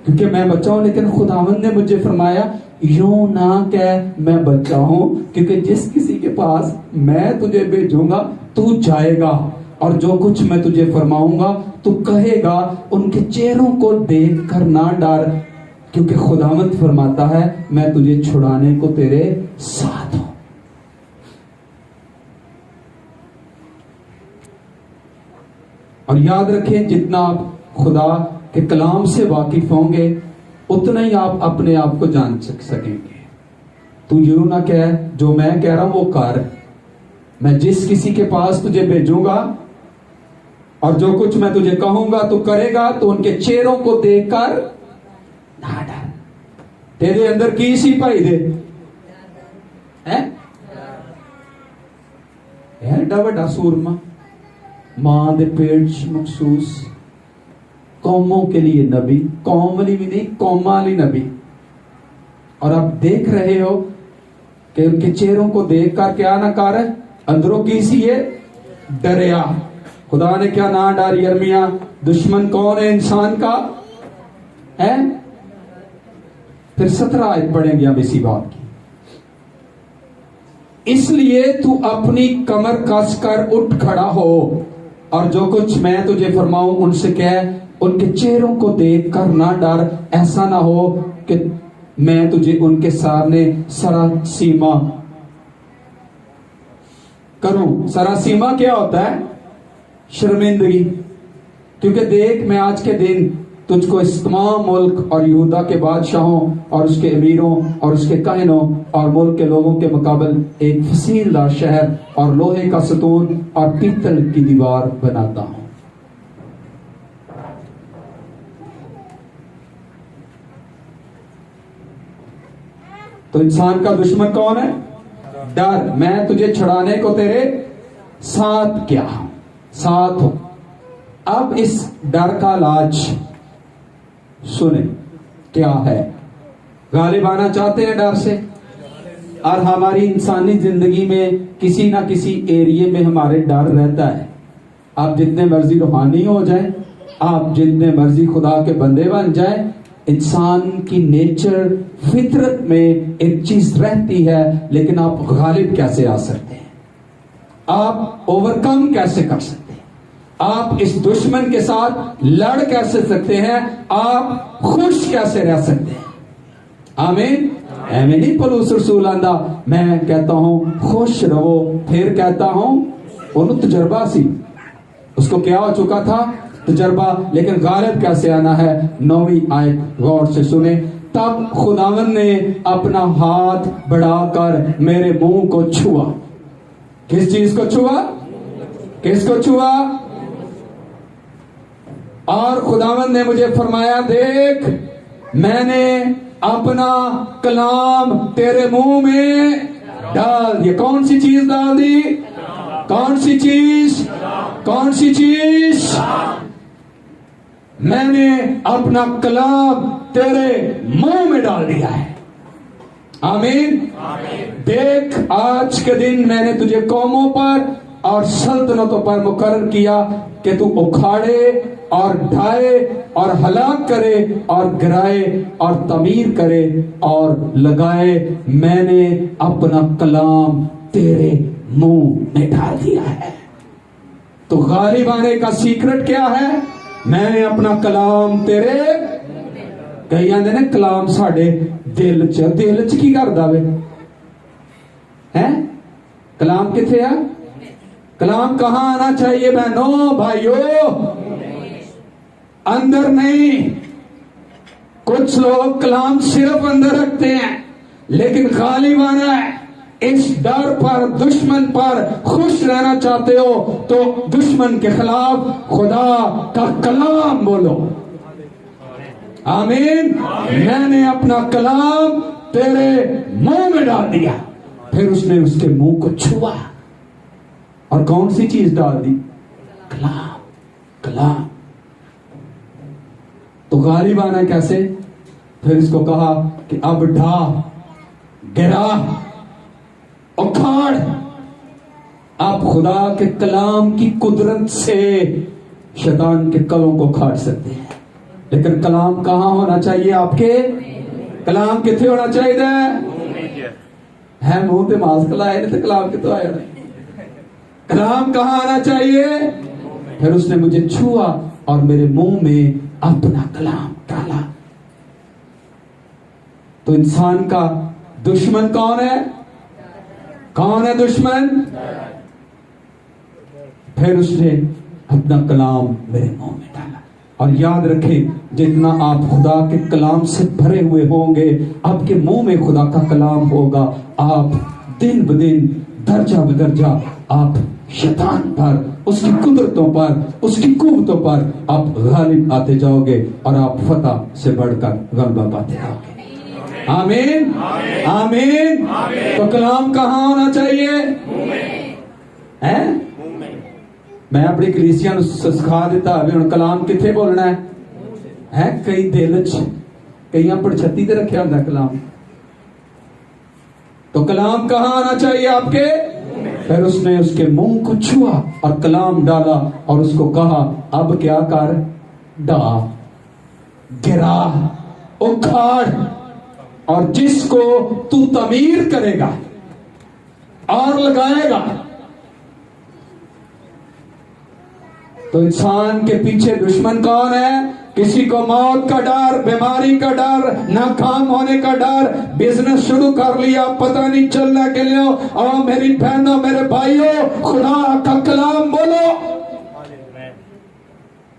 क्योंकि मैं बच्चा हूं, लेकिन खुदावंद ने मुझे फरमाया यूं ना कह मैं बच्चा हूं, क्योंकि जिस किसी के पास मैं तुझे भेजूंगा तू जाएगा, और जो कुछ मैं तुझे फरमाऊंगा तू कहेगा। उनके चेहरों को देख कर ना डर, क्योंकि खुदावंद फरमाता है मैं तुझे छुड़ाने को तेरे साथ हूं। और याद रखें, जितना आप खुदा के कलाम से वाकिफ होंगे उतना ही आप अपने आप को जान सकेंगे। तू यूं ना कह, जो मैं कह रहा हूं वो कर। मैं जिस किसी के पास तुझे भेजूंगा और जो कुछ मैं तुझे कहूंगा तू करेगा, तो उनके चेहरों को देखकर ना डर। तेरे अंदर की सी भाई दे है एडा बड़ा सूरमा, मां दे पेट च मखसूस, कौमों के लिए नबी, कौम वाली भी नहीं, कौमा वाली नबी। और आप देख रहे हो कि उनके चेहरों को देखकर क्या ना कर, अंदरों की सी है डरिया। खुदा ने क्या ना डर यर्मिया, दुश्मन कौन है इंसान का है? फिर 17 आयत पढ़ेंगे हम इसी बात की। इसलिए तू अपनी कमर कसकर उठ खड़ा हो, और जो कुछ मैं तुझे फरमाऊं उनसे कह, उनके चेहरों को देखकर ना डर। ऐसा ना हो कि मैं तुझे उनके सामने सरासीमा करूं। सरासीमा क्या होता है? शर्मिंदगी। क्योंकि देख मैं आज के दिन तुझको इस तमाम मुल्क और यहूदा के बादशाहों और उसके अमीरों और उसके काहिनों और मुल्क के लोगों के मुकाबले एक फसीलदार शहर और लोहे का सतून और पीतल की दीवार बनाता हूं। तो इंसान का दुश्मन कौन है? डर। मैं तुझे छुड़ाने को तेरे साथ क्या साथ हो। अब इस डर का इलाज सुने क्या है। गालिब आना चाहते हैं डर से, और हमारी इंसानी जिंदगी में किसी ना किसी एरिया में हमारे डर रहता है। आप जितने मर्जी रूहानी हो जाए, आप जितने मर्जी खुदा के बंदे बन जाए, इंसान की नेचर फितरत में एक चीज रहती है। लेकिन आप गालिब कैसे आ सकते हैं? आप ओवरकम कैसे कर सकते हैं? आप इस दुश्मन के साथ लड़ कैसे सकते हैं? आप खुश कैसे रह सकते हैं? आमीन। एवं नहीं पलूस रसूल आंदा, मैं कहता हूं खुश रहो। फिर कहता हूं उन्हें तजर्बा सी, उसको क्या हो चुका था? तजर्बा। लेकिन गालिब कैसे आना है? 9वीं आयत गौर से सुने। तब खुदावन ने अपना हाथ बढ़ाकर मेरे मुंह को छुआ। किस चीज को छुआ? किसको छुआ? और खुदावन ने मुझे फरमाया, देख मैंने अपना कलाम तेरे मुंह में डाल दिया। कौन सी चीज डाल दी? कौन सी चीज? कौन सी चीज? मैंने अपना कलाम तेरे मुंह में डाल दिया है। आमीन। देख, आज के दिन मैंने तुझे कौमों पर और सल्तनतों पर मुकर्रर किया कि तू उखाड़े और ढाए और हलाक करे और गिराए और तमीर करे और लगाए। मैंने अपना कलाम तेरे मुंह में डाल दिया है। तो गालिब आने का सीक्रेट क्या है? मैंने अपना कलाम तेरे, कई आंदे ने कलाम साडे दिल च की करदा वे हैं? कलाम किथे आ? कलाम कहां आना चाहिए बहनों भाइयों? अंदर नहीं। कुछ लोग कलाम सिर्फ अंदर रखते हैं, लेकिन गालिब आना है। इस डर पर, दुश्मन पर खुश रहना चाहते हो तो दुश्मन के खिलाफ खुदा का कलाम बोलो। आमीन। मैंने अपना कलाम तेरे मुंह में डाल दिया। फिर उसने उसके मुंह को छुआ और कौन सी चीज डाल दी? कलाम। कलाम। तो गालिब आना कैसे? फिर इसको कहा कि अब ढा, गिरा, उखाड़। आप खुदा के कलाम की कुदरत से शैतान के कलों को खाड़ सकते हैं, लेकिन कलाम कहां होना चाहिए आपके? कलाम किथे होना चाहिए? है मुंह पे मास्क लाए नहीं तो कलाम कितो आया? कलाम कहां आना चाहिए? फिर उसने मुझे छुआ और मेरे मुंह में अपना कलाम डाला। तो इंसान का दुश्मन कौन है? कौन है दुश्मन? फिर उसने अपना कलाम मेरे मुंह में डाला। और याद रखें, जितना आप खुदा के कलाम से भरे हुए होंगे, आपके मुंह में खुदा का कलाम होगा, आप दिन ब दिन, दर्जा बदर्जा आप शैतान पर, उसकी कुदरतों पर, उसकी कुव्वतों पर आप गालिब आते जाओगे और आप फतह से बढ़कर गलबा पाते जाओगे। आमीन। आमीन। तो कलाम कहां होना चाहिए? है? मैं अपनी कलीसिया सिखा दिता भी हुण कलाम किथे बोलना है? कई दिल च, कई पड़छत्ती ते रखा होंदा कलाम। तो कलाम कहां आना चाहिए आपके? फिर उसने उसके मुंह को छुआ और कलाम डाला और उसको कहा अब क्या कर? डा, गिरा, उखाड़, और जिसको तू तमीर करेगा और लगाएगा। तो इंसान के पीछे दुश्मन कौन है? किसी को मौत का डर, बीमारी का डर, नाकाम होने का डर, बिजनेस शुरू कर लिया पता नहीं चलना के लिए। और मेरी बहनों, मेरे भाइयों, खुदा का कलाम बोलो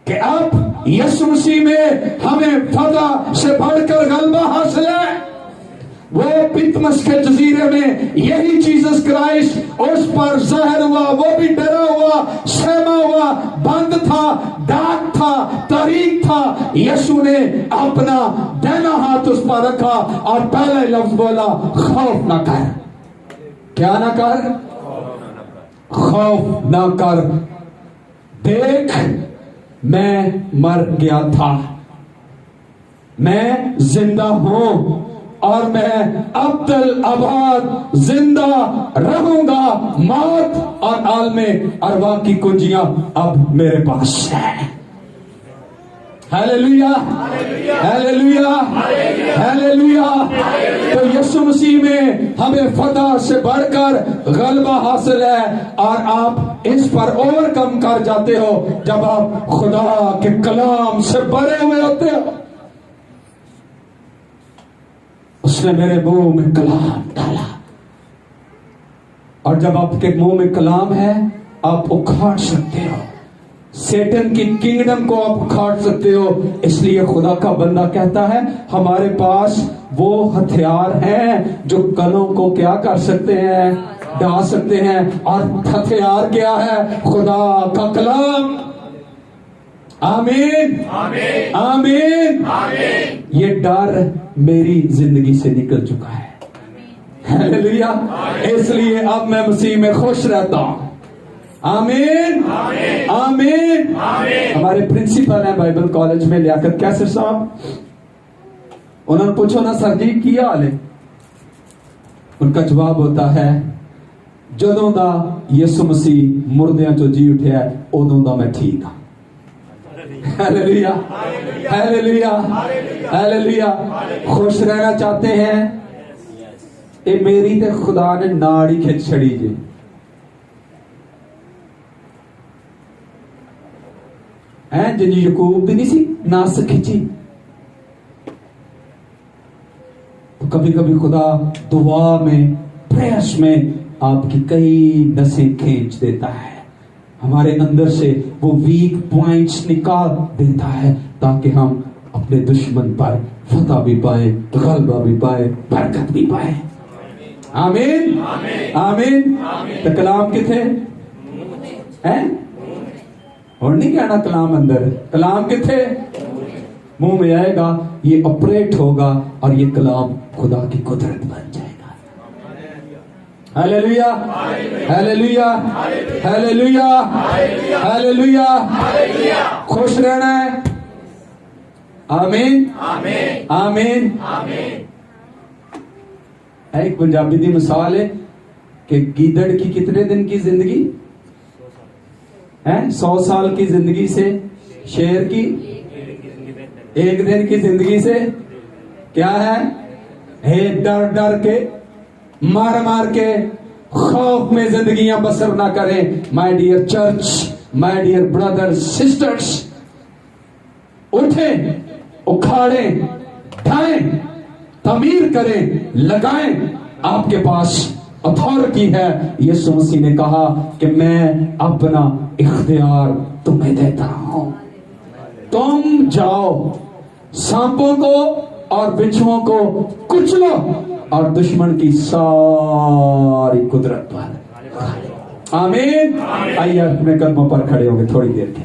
कि अब यीशु मसीह में हमें फतह से बढ़कर गलबा हासिल है। वो पितमस के जजीरे में यही जीसस क्राइस्ट उस पर ज़ाहिर हुआ। वो भी डरा हुआ, सहमा हुआ, बंद था, डाक था, तारीख था। यीशु ने अपना दाहिना हाथ उस पर रखा और पहले लफ्ज बोला, खौफ ना कर। क्या ना कर? खौफ ना कर। देख, मैं मर गया था, मैं जिंदा हूं और मैं अब्दुल आबाद जिंदा रहूंगा। मौत और आलमे अरवा की कुंजियां अब मेरे पास है। Hallelujah, hallelujah, hallelujah. तो यीशु मसीह में हमें फतह से बढ़कर गलबा हासिल है और आप इस पर ओवरकम कर जाते हो जब आप खुदा के कलाम से भरे हुए होते हो। उसने मेरे मुंह में कलाम डाला और जब आपके मुंह में कलाम है आप उखाड़ सकते हो। सेटन की किंगडम को आप उखाड़ सकते हो। इसलिए खुदा का बंदा कहता है हमारे पास वो हथियार हैं जो कलों को क्या कर सकते हैं? ढा सकते हैं। और हथियार क्या है? खुदा का कलाम। आमीन, आमीन, आमीन, आमीन। ये डर मेरी जिंदगी से निकल चुका है। हालेलुया। इसलिए अब मैं मसीह में खुश रहता हूं। आमीन आमीन। हमारे प्रिंसिपल हैं बाइबल कॉलेज में लियाकत कैसर साहब, उन्होंने पूछो ना सर जी की हाल है, उनका जवाब होता है जदों दा यसु मसीह मुर्दियां चो जी उठिया उदों दा मैं ठीक हाँ। Hallelujah hallelujah hallelujah. खुश रहना चाहते हैं, ये मेरी ते खुदा ने नाड़ ही खिंच छड़ी जी। है जिन यकूब दी नहीं सी नास खिंची, तो कभी कभी खुदा दुआ में प्रयास में आपकी कई नसें खींच देता है, हमारे अंदर से वो वीक पॉइंट्स निकाल देता है ताकि हम अपने दुश्मन पर फतह भी पाए, गलबा भी पाए, बरकत भी पाए। आमीन आमीन। तो कलाम किथे है? और नहीं कहना कलाम अंदर, कलाम किथे? मुंह में आएगा, ये ऑपरेट होगा और ये कलाम खुदा की कुदरत बन जाएगा। Hallelujah hallelujah hallelujah hallelujah. खुश रहना है। आमीन आमीन आमीन। एक पंजाबी की मिसाल है कि गीदड़ की कितने दिन की जिंदगी है? 100 साल की जिंदगी से शेर की एक दिन की जिंदगी से क्या है? डर डर के मार मार के खौफ में जिंदगियां बसर ना करें। My dear church, my dear brothers sisters, उठें, उखाड़ें, ढाएं, तमीर करें, लगाएं। आपके पास अथॉरिटी है। यीशु मसीह ने कहा कि मैं अपना इख्तियार तुम्हें देता हूं, तुम जाओ सांपों को और बिच्छुओं को कुचलो और दुश्मन की सारी कुदरत पर। आमीन। आइए अपने कदमों पर खड़े होंगे थोड़ी देर के।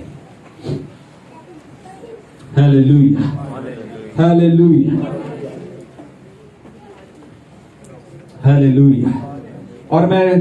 Hallelujah hallelujah hallelujah. और मैं